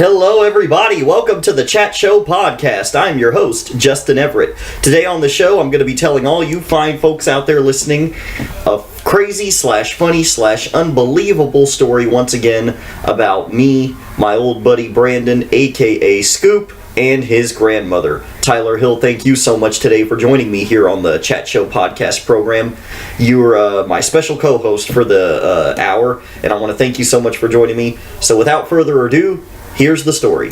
Hello, everybody. Welcome to the Chat Show podcast. I'm your host, Justin Everett. Today on the show, I'm going to be telling all you fine folks out there listening a crazy / funny / unbelievable story once again about me, my old buddy Brandon, aka Scoop, and his grandmother. Tyler Hill, thank you so much today for joining me here on the Chat Show podcast program. You're my special co-host for the hour, and I want to thank you so much for joining me. So without further ado, here's the story.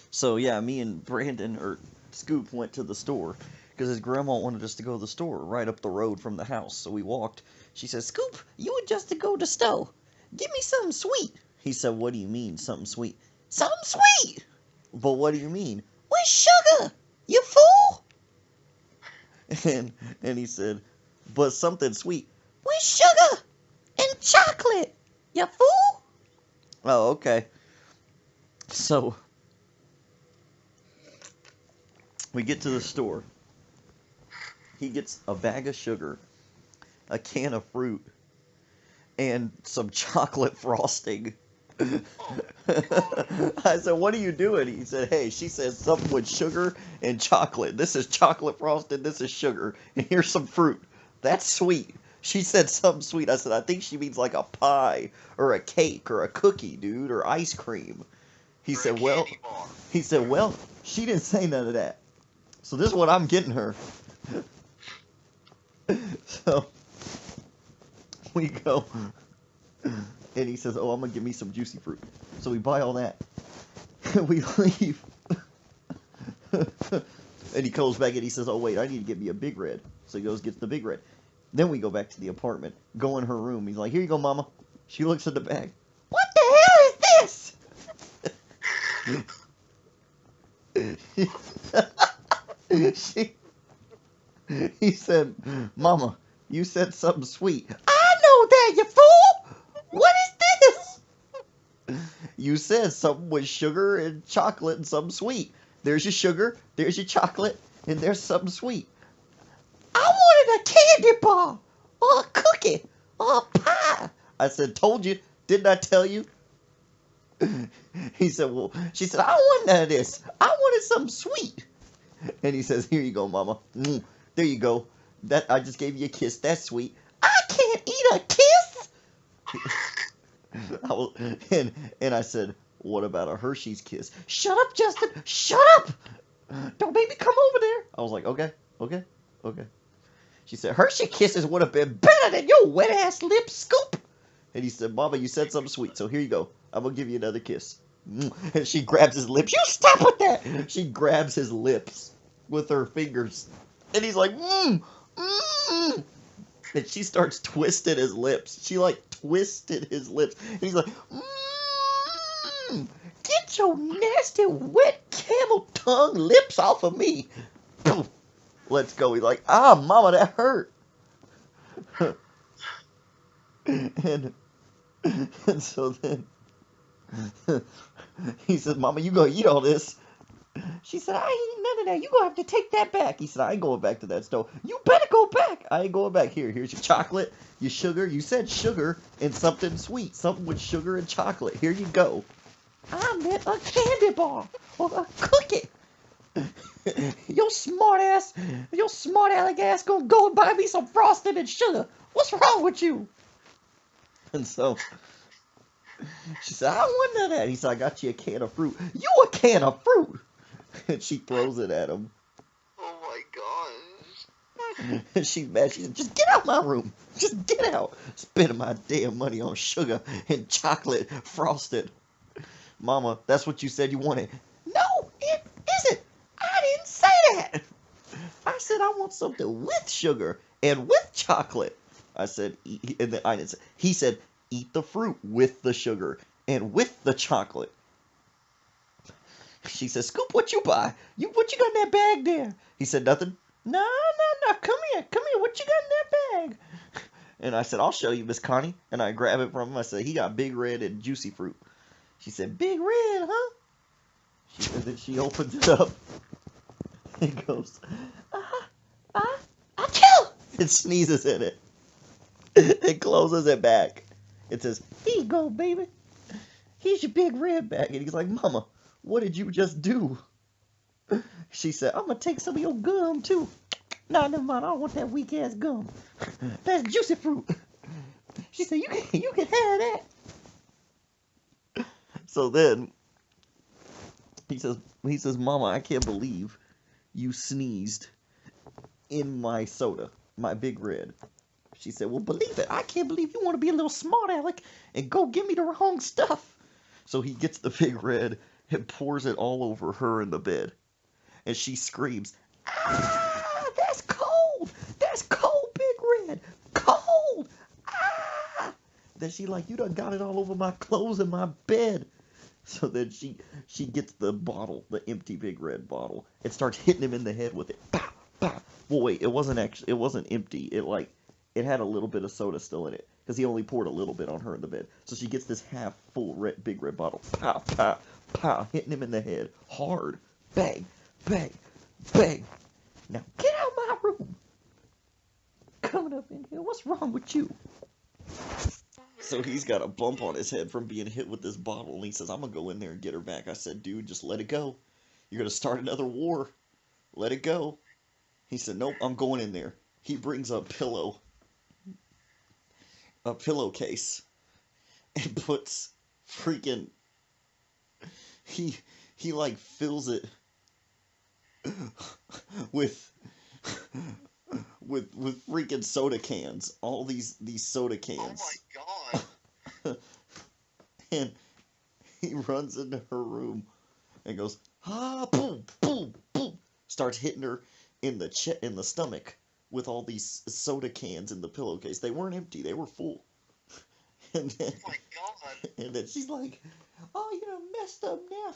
So yeah, me and Brandon, or Scoop, went to the store because his grandma wanted us to go to the store right up the road from the house. So we walked. She said, "Scoop, you would just to go to store. Give me something sweet." He said, "What do you mean, something sweet?" "Something sweet." "But what do you mean?" "With sugar, you fool." And he said, "But something sweet." "With sugar and chocolate, you fool." Oh, okay. So, we get to the store. He gets a bag of sugar, a can of fruit, and some chocolate frosting. I said, "What are you doing?" He said, "Hey, she said something with sugar and chocolate. This is chocolate frosted, this is sugar, and here's some fruit. That's sweet." She said something sweet. I said, "I think she means like a pie or a cake or a cookie, dude, or ice cream." He said, "Well," she didn't say none of that. So this is what I'm getting her. So we go, and he says, "Oh, I'm gonna give me some juicy fruit." So we buy all that. We leave. And he comes back and he says, "Oh wait, I need to get me a Big Red." So he goes, gets the Big Red. Then we go back to the apartment, go in her room. He's like, "Here you go, Mama." She looks at the bag. "What the hell is this?" He said, "Mama, you said something sweet." "I know that, you fool. What is this?" "You said something with sugar and chocolate and something sweet. There's your sugar, there's your chocolate, and there's something sweet." "I wanted a candy bar, or a cookie, or a pie." I said, "Told you. Didn't I tell you?" He said, "Well," she said, "I don't want none of this. I wanted something sweet." And he says, "Here you go, Mama. There you go. That I just gave you a kiss. That's sweet." "I can't eat a kiss." And I said, "What about a Hershey's kiss?" "Shut up, Justin. Shut up. Don't make me come over there." I was like, okay. She said, "Hershey kisses would have been better than your wet ass lips, Scoop." And he said, "Mama, you said something sweet, so here you go. I'm going to give you another kiss." And she grabs his lips. "You stop with that." She grabs his lips with her fingers. And he's like, mmm. And she starts twisting his lips. She like twisted his lips. And he's like, mmm. "Get your nasty, wet camel tongue lips off of me." Let's go. He's like, "Ah, Mama, that hurt." and so then he said, "Mama, you gonna eat all this?" She said, "I ain't eating none of that. You gonna have to take that back." He said, "I ain't going back to that store." "You better go back." "I ain't going back. Here's your chocolate, your sugar." "You said sugar and something sweet. Something with sugar and chocolate. Here you go." "I meant a candy bar or a cookie." Your smart aleck ass gonna go and buy me some frosting and sugar. What's wrong with you?" And so she said, "I don't want none of that." He said, "I got you a can of fruit." "You a can of fruit?" And she throws it at him. Oh my gosh. And she's mad. She said, "Just get out my room. Just get out. Spending my damn money on sugar and chocolate frosted." "Mama, that's what you said you wanted." "No, it isn't. I didn't say that. I said I want something with sugar and with chocolate." I said, and then I didn't say. He said, "Eat the fruit with the sugar and with the chocolate." She said, "Scoop, what you buy? What you got in that bag there?" He said, "Nothing." No. Come here. What you got in that bag?" And I said, "I'll show you, Miss Connie." And I grab it from him. I said, "He got Big Red and juicy fruit." She said, "Big Red, huh?" And then she opens it up and goes, "Achoo!" and sneezes in it. And closes it back. It says, "Here you go, baby. Here's your Big Red bag." And he's like, "Mama, what did you just do? She said, I'm gonna take some of your gum too. Nah, never mind, I don't want that weak ass gum. That's juicy fruit. She said, you can have that. So then he says, Mama, I can't believe you sneezed in my soda, my Big Red. She said, well, believe it. I can't believe you want to be a little smart aleck and go give me the wrong stuff. So he gets the Big Red and pours it all over her in the bed. And she screams, ah, that's cold. That's cold, Big Red. Cold. Ah. Then she like, you done got it all over my clothes and my bed. So then she gets the bottle, the empty Big Red bottle, and starts hitting him in the head with it. Pow, pow. Well, wait, it wasn't empty. It had a little bit of soda still in it, because he only poured a little bit on her in the bed. So she gets this half full Big Red bottle. Pow, pow, pow, hitting him in the head. Hard. Bang, bang, bang. Now get out of my room. Coming up in here, what's wrong with you? So he's got a bump on his head from being hit with this bottle, and he says, I'm going to go in there and get her back. I said, dude, just let it go. You're going to start another war. Let it go. He said, nope, I'm going in there. He brings a pillowcase, and puts freaking, he like fills it with freaking soda cans, all these soda cans. Oh my god. And he runs into her room and goes, ah, boom, boom, boom. Starts hitting her in the stomach with all these soda cans in the pillowcase. They weren't empty, they were full. And then, Oh my god. and then she's like, oh, you done messed up now.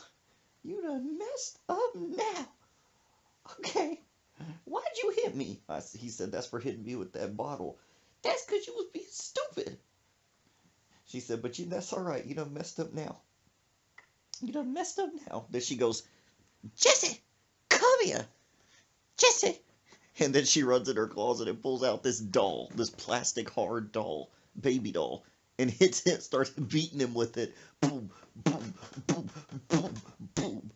You done messed up now. Okay. Why'd you hit me? He said, that's for hitting me with that bottle. That's because you was being stupid. She said, but that's all right. You done messed up now. You done messed up now. Then she goes, Jesse, come here. Jesse. And then she runs in her closet and pulls out this doll, this plastic hard doll, baby doll, and hits it, starts beating him with it. Boom, boom, boom, boom, boom.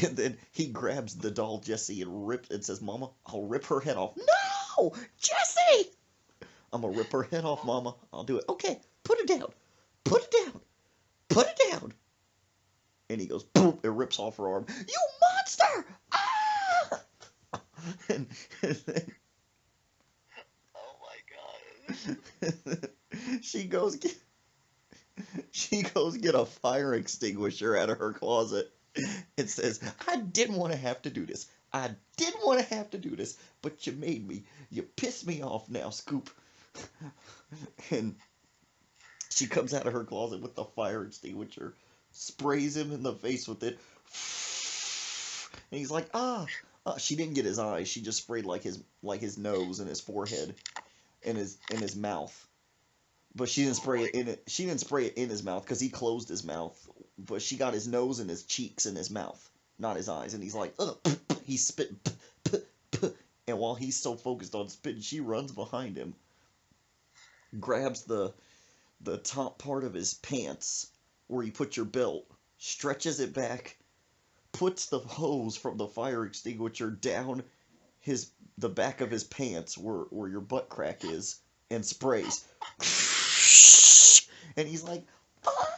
And then he grabs the doll, Jesse, and says, Mama, I'll rip her head off. No! Jesse! I'm going to rip her head off, Mama. I'll do it. Okay, put it down. Put it down. Put it down. And he goes, boom, it rips off her arm. You monster! Ah! And then Oh my god. she goes get a fire extinguisher out of her closet. It says, I didn't want to have to do this. I didn't want to have to do this, but you made me. You pissed me off now, Scoop. And she comes out of her closet with the fire extinguisher, sprays him in the face with it. And he's like, ah. She didn't get his eyes. She just sprayed like his nose and his forehead and his mouth. But she didn't spray it in it. She didn't spray it in his mouth because he closed his mouth. But she got his nose and his cheeks and his mouth, not his eyes. And he's like, ugh, he's spitting. And while he's so focused on spitting, she runs behind him, grabs the top part of his pants where you put your belt, stretches it back, puts the hose from the fire extinguisher down the back of his pants where your butt crack is, and sprays. And he's like, ah!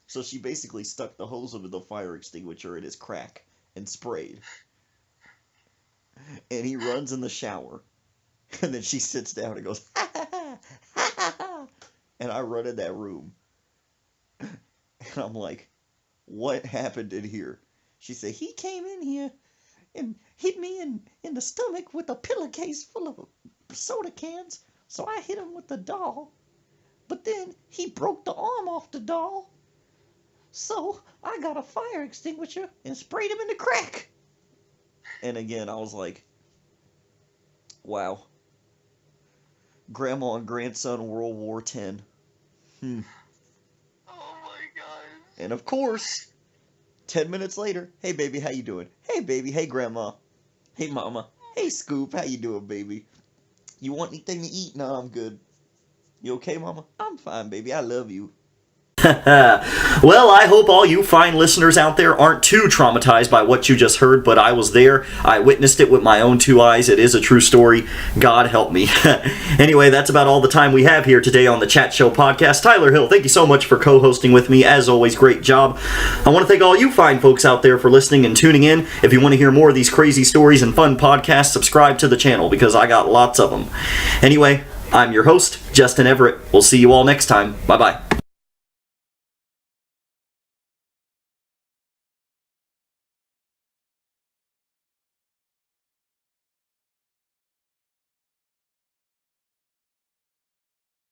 So she basically stuck the hose into the fire extinguisher in his crack and sprayed. And he runs in the shower. And then she sits down and goes, ha ha ha, ha ha ha. And I run in that room. And I'm like, what happened in here? She said, he came in here and hit me in the stomach with a pillowcase full of soda cans. So I hit him with the doll. But then he broke the arm off the doll. So I got a fire extinguisher and sprayed him in the crack. And again, I was like, wow. Grandma and grandson World War X. Oh my god. And of course, 10 minutes later, hey baby, how you doing? Hey baby, hey grandma. Hey mama. Hey Scoop, how you doing, baby? You want anything to eat? No, I'm good. You okay, mama? I'm fine, baby. I love you. Well, I hope all you fine listeners out there aren't too traumatized by what you just heard, but I was there. I witnessed it with my own two eyes. It is a true story. God help me. Anyway, that's about all the time we have here today on the Chat Show Podcast. Tyler Hill, thank you so much for co-hosting with me. As always, great job. I want to thank all you fine folks out there for listening and tuning in. If you want to hear more of these crazy stories and fun podcasts, subscribe to the channel because I got lots of them. Anyway, I'm your host, Justin Everett. We'll see you all next time. Bye-bye.